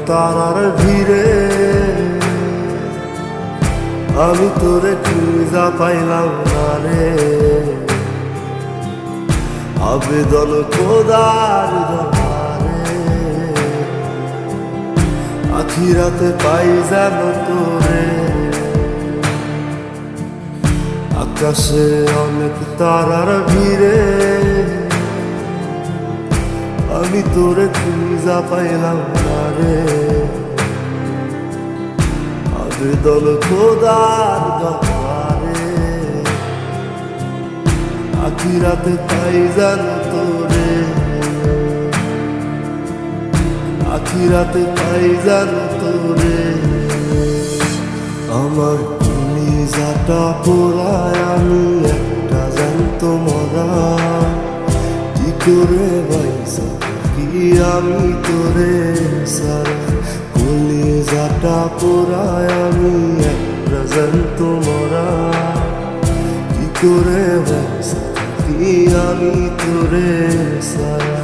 তারার ভিড়ে আমি তোরে খুঁজা পাইলাম না রে। আবেদন খোদার দরবারে আখিরাতে পাই যেন তোরে। আকাশে অনেক তারার ভিড়ে আমি তোরে খুঁজা পাইলাম না রে। আবেদন খোদার দরবারে আখিরাতে পাই যেন তোরে। আখিরাতে পাই যেন তোরে। আমার কলিজাটা পোড়ায় আমি একটা জ্যান্ত মরা। কি করে বাইসা থাকি আমি তোরে সারা। কলিজাটা পোড়ায় আমি একটা জ্যান্ত মরা। কি করে বাইসা থাকি আমি তোরে সারা।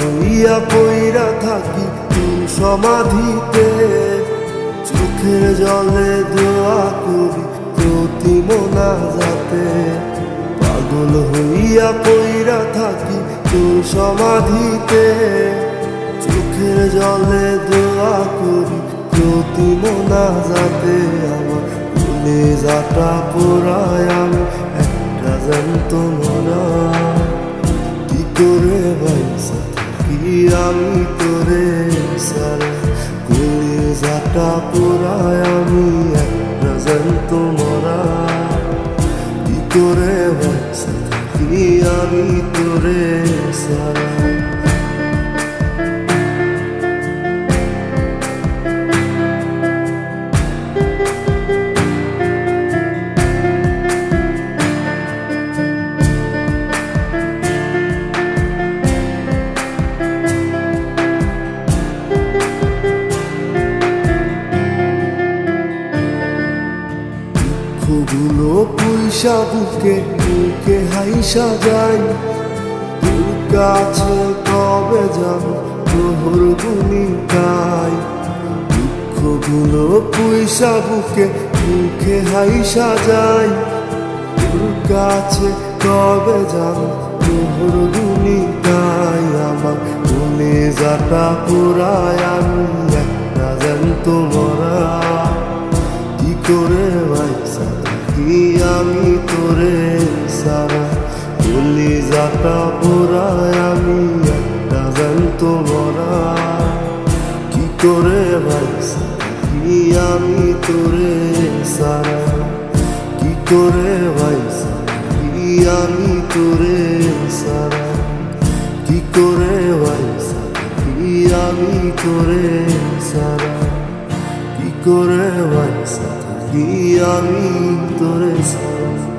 হইয়া পইরা থাকি তোর সমাধিতে। চোখের জলে দোয়া করি প্রতি মোনাজাতে। পাগল হইয়া পইরা থাকি তোর সমাধিতে। চোখের জলে দোয়া করি প্রতি মোনাজাতে। আমার কলিজাটা পোড়ায় আমি একটা জ্যান্ত মরা। কি করে বাইসা থাকি আমি তোরে সারা। কলিজাটা পোড়ায় আমি একটা জ্যান্ত মরা। কি করে বাইসা থাকি আমি তোরে সারা। দুঃখগুলো পুইসা বুকে বুকে হাইসা যাই। তোর কাছে কবে যাব তোর ভূমিকায়। দুঃখগুলো পুইসা বুকে বুকে হাইসা যাই। তোর কাছে কবে যাব তোর ভূমিকায়। আমার কলিজাটা পোড়ায় আমি একটা জ্যান্ত মরা। কি করে বাইসা থাকি আমি তোরে সারা। কলিজাটা পোড়ায় আমি একটা জ্যান্ত মরা। কি করে বাইসা থাকি আমি তোরে সারা। কি করে বাইসা থাকি আমি তোরে সারা। কি করে বাইসা থাকি আমি তোরে সারা। কি করে বাইসা থাকি আমি তোরে সারা।